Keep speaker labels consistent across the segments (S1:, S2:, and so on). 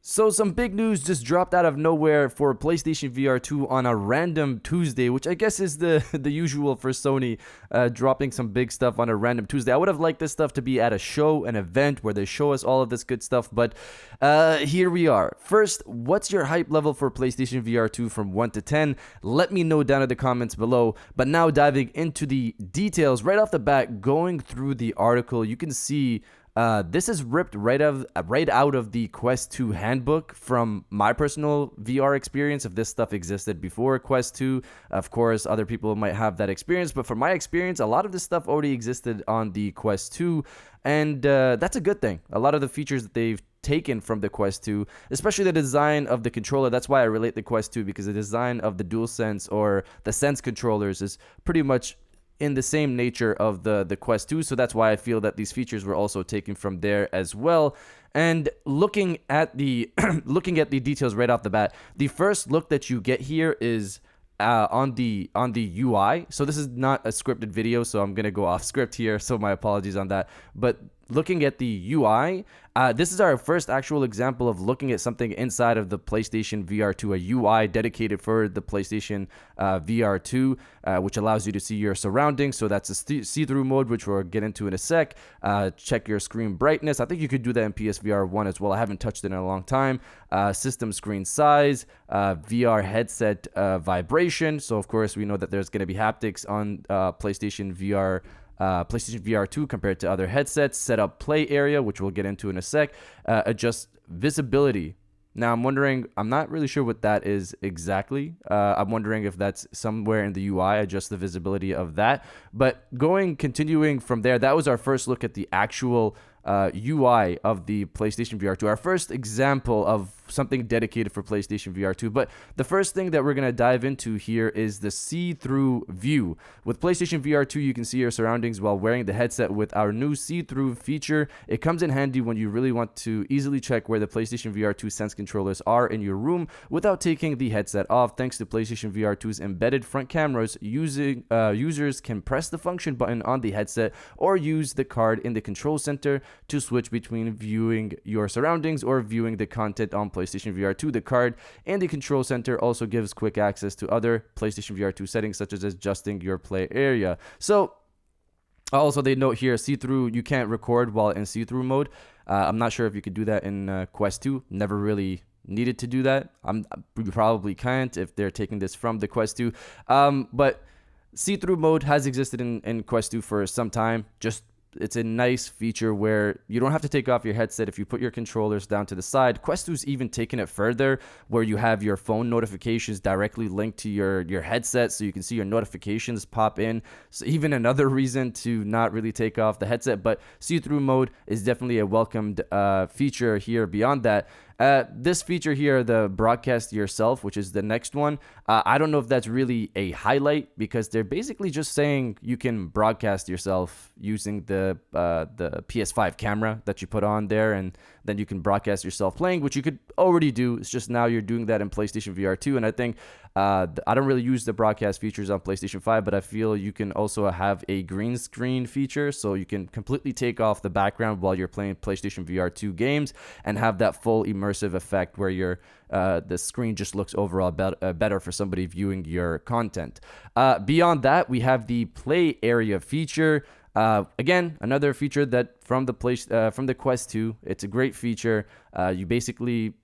S1: So some big news just dropped out of nowhere for PlayStation VR 2 on a random Tuesday, which I guess is the the usual for Sony, dropping some big stuff on a random Tuesday. I would have liked this stuff to be at a show, an event where they show us all of this good stuff, but here we are. First, what's your hype level for PlayStation VR 2 from 1 to 10? Let me know down in the comments below. But now diving into the details, right off the bat, going through the article, you can see this is ripped right out of the Quest 2 handbook from my personal VR experience. If this stuff existed before Quest 2, of course, other people might have that experience. But from my experience, a lot of this stuff already existed on the Quest 2. And that's a good thing. A lot of the features that they've taken from the Quest 2, especially the design of the controller. That's why I relate the Quest 2, because the design of the DualSense or the Sense controllers is pretty much in the same nature of the Quest 2, so that's why I feel that these features were also taken from there as well. And looking at the looking at the details right off the bat, the first look that you get here is on the UI. So this is not a scripted video, so I'm gonna go off script here, so my apologies on that. But looking at the UI, this is our first actual example of looking at something inside of the PlayStation VR 2, a UI dedicated for the PlayStation VR 2, which allows you to see your surroundings. So that's a see-through mode, which we'll get into in a sec. Check your screen brightness. I think you could do that in PSVR 1 as well. I haven't touched it in a long time. System screen size, VR headset vibration. So of course we know that there's going to be haptics on PlayStation VR 2 compared to other headsets. Set up play area, which we'll get into in a sec. Adjust visibility. Now I'm not really sure what that is exactly. I'm wondering if that's somewhere in the UI, adjust the visibility of that. But continuing from there, that was our first look at the actual UI of the PlayStation VR 2, our first example of something dedicated for PlayStation VR 2. But the first thing that we're going to dive into here is the see-through view. With PlayStation VR 2, you can see your surroundings while wearing the headset. With our new see-through feature, it comes in handy when you really want to easily check where the PlayStation VR 2 Sense controllers are in your room without taking the headset off. Thanks to PlayStation VR 2's embedded front cameras, users can press the function button on the headset or use the card in the control center to switch between viewing your surroundings or viewing the content on PlayStation VR 2. The card and the control center also gives quick access to other PlayStation VR 2 settings, such as adjusting your play area. So also they note here, see-through, you can't record while in see-through mode. I'm not sure if you could do that in Quest 2. Never really needed to do that. You probably can't if they're taking this from the Quest 2. But see-through mode has existed in Quest 2 for some time. It's a nice feature where you don't have to take off your headset if you put your controllers down to the side. Quest 2's even taken it further, where you have your phone notifications directly linked to your headset, so you can see your notifications pop in. So even another reason to not really take off the headset. But see-through mode is definitely a welcomed feature here. Beyond that, this feature here, the broadcast yourself, which is the next one, I don't know if that's really a highlight, because they're basically just saying you can broadcast yourself using the PS5 camera that you put on there, and then you can broadcast yourself playing, which you could already do. It's just now you're doing that in PlayStation VR 2, and I think I don't really use the broadcast features on PlayStation 5, but I feel you can also have a green screen feature, so you can completely take off the background while you're playing PlayStation VR 2 games and have that full immersive effect where the screen just looks overall better for somebody viewing your content. Beyond that, we have the play area feature. Again, another feature that from the Quest 2. It's a great feature. You basically,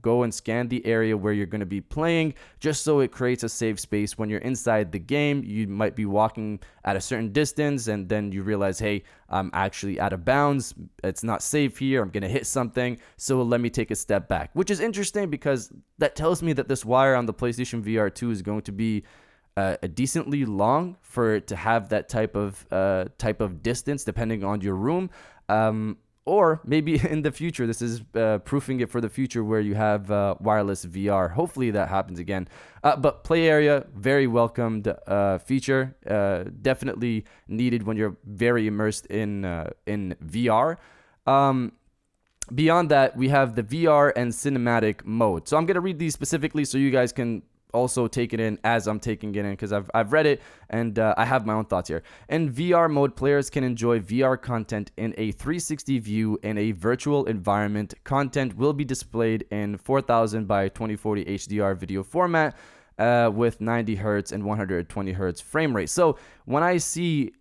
S1: go and scan the area where you're going to be playing, just so it creates a safe space when you're inside the game. You might be walking at a certain distance, and then you realize, hey, I'm actually out of bounds. It's not safe here. I'm going to hit something, so let me take a step back, which is interesting because that tells me that this wire on the PlayStation VR 2 is going to be a decently long for it to have that type of distance depending on your room, or maybe in the future this is proofing it for the future where you have wireless VR. Hopefully that happens again. But play area, very welcomed feature, definitely needed when you're very immersed in VR. Beyond that, we have the VR and cinematic mode. So I'm going to read these specifically so you guys can also take it in as I'm taking it in, because I've read it and I have my own thoughts here. In VR mode, players can enjoy VR content in a 360 view in a virtual environment. Content will be displayed in 4000 by 2040 HDR video format with 90 hertz and 120 hertz frame rate. So when I see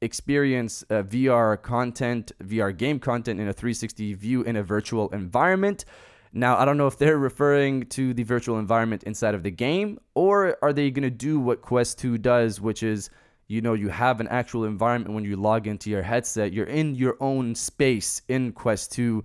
S1: experience VR content, VR game content in a 360 view in a virtual environment. Now, I don't know if they're referring to the virtual environment inside of the game, or are they going to do what Quest 2 does, which is, you know, you have an actual environment when you log into your headset. You're in your own space in Quest 2.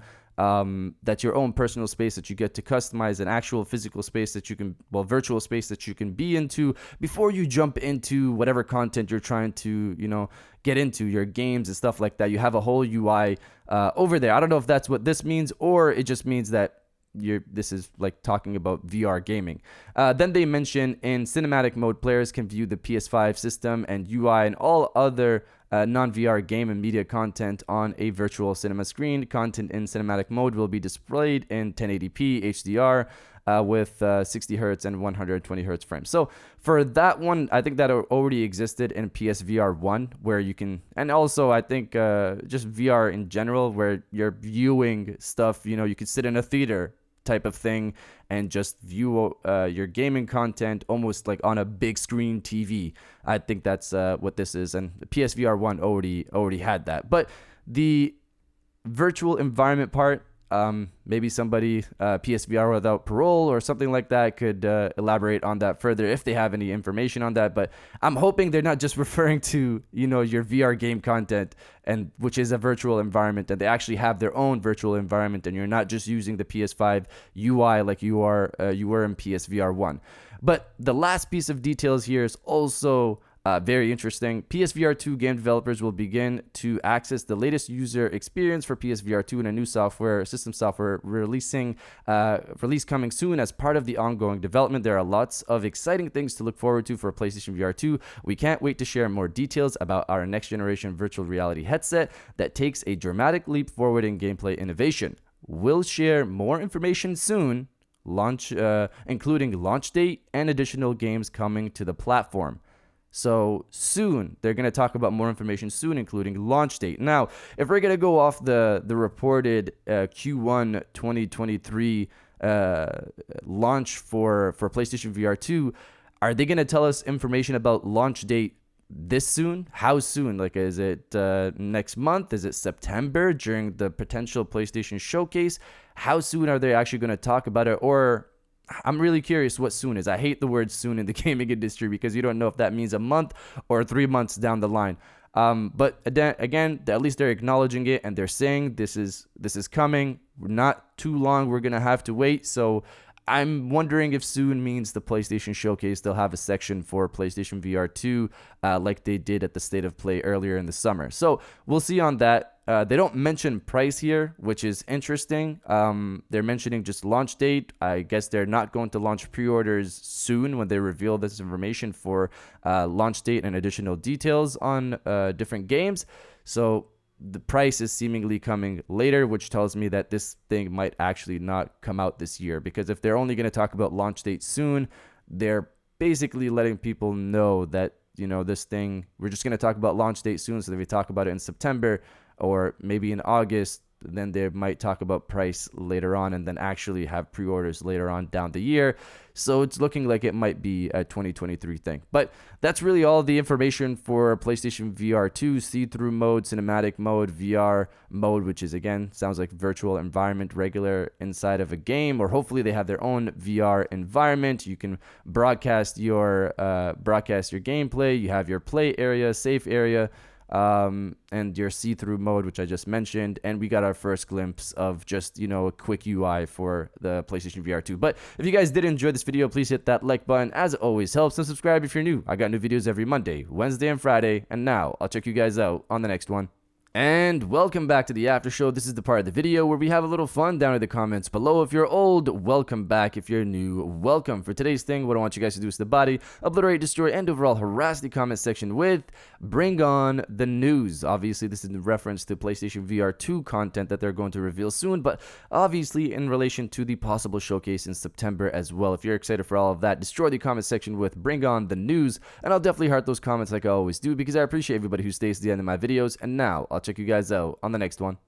S1: That's your own personal space that you get to customize, an actual physical space that you can, well, virtual space that you can be into before you jump into whatever content you're trying to, you know, get into, your games and stuff like that. You have a whole UI over there. I don't know if that's what this means, or it just means that this is like talking about VR gaming. Then they mention in cinematic mode, players can view the PS5 system and UI and all other non-VR game and media content on a virtual cinema screen. Content in cinematic mode will be displayed in 1080p HDR with 60 hertz and 120 hertz frames. So for that one, I think that already existed in PSVR 1, where you can, and also I think just VR in general, where you're viewing stuff, you know, you could sit in a theater type of thing and just view your gaming content almost like on a big screen TV. I think that's what this is, and the PSVR 1 already had that. But the virtual environment part, maybe somebody PSVR without parole or something like that could elaborate on that further if they have any information on that. But I'm hoping they're not just referring to, you know, your VR game content, and which is a virtual environment, and they actually have their own virtual environment, and you're not just using the PS5 UI like you were in PSVR 1. But the last piece of details here is also very interesting. PSVR 2 game developers will begin to access the latest user experience for PSVR 2 in a new system software release coming soon as part of the ongoing development. There are lots of exciting things to look forward to for PlayStation VR 2. We can't wait to share more details about our next generation virtual reality headset that takes a dramatic leap forward in gameplay innovation. We'll share more information soon, including launch date and additional games coming to the platform. So soon, they're going to talk about more information soon, including launch date. Now, if we're going to go off the reported Q1 2023 launch for PlayStation VR 2, are they going to tell us information about launch date this soon? How soon? Like, is it next month? Is it September during the potential PlayStation showcase? How soon are they actually going to talk about it? Or I'm really curious what soon is. I hate the word soon in the gaming industry because you don't know if that means a month or 3 months down the line. But again, at least they're acknowledging it, and they're saying this is coming. Not too long. We're going to have to wait. So I'm wondering if soon means the PlayStation Showcase. They'll have a section for PlayStation VR 2 like they did at the State of Play earlier in the summer. So we'll see on that. They don't mention price here, which is interesting. They're mentioning just launch date. I guess they're not going to launch pre-orders soon when they reveal this information for launch date and additional details on different games. So the price is seemingly coming later, which tells me that this thing might actually not come out this year. Because if they're only going to talk about launch date soon, they're basically letting people know that, you know, this thing, we're just going to talk about launch date soon. So if we talk about it in September or maybe in August, then they might talk about price later on and then actually have pre-orders later on down the year. So it's looking like it might be a 2023 thing. But that's really all the information for PlayStation VR 2, see-through mode, cinematic mode, VR mode, which is, again, sounds like virtual environment, regular inside of a game, or hopefully they have their own VR environment. You can broadcast your gameplay. You have your play area, safe area, and your see-through mode, which I just mentioned, and we got our first glimpse of just, you know, a quick UI for the PlayStation VR 2. But if you guys did enjoy this video, please hit that like button, as it always helps, and subscribe if you're new. I got new videos every Monday, Wednesday, and Friday, and now I'll check you guys out on the next one. And welcome back to the after show. This is the part of the video where we have a little fun down in the comments below. If you're old, welcome back. If you're new, welcome. For today's thing, what I want you guys to do is the body, obliterate, destroy, and overall harass the comment section with bring on the news. Obviously, this is in reference to PlayStation VR 2 content that they're going to reveal soon, but obviously in relation to the possible showcase in September as well. If you're excited for all of that, destroy the comment section with bring on the news, and I'll definitely heart those comments like I always do because I appreciate everybody who stays to the end of my videos. And now, I'll check you guys out on the next one.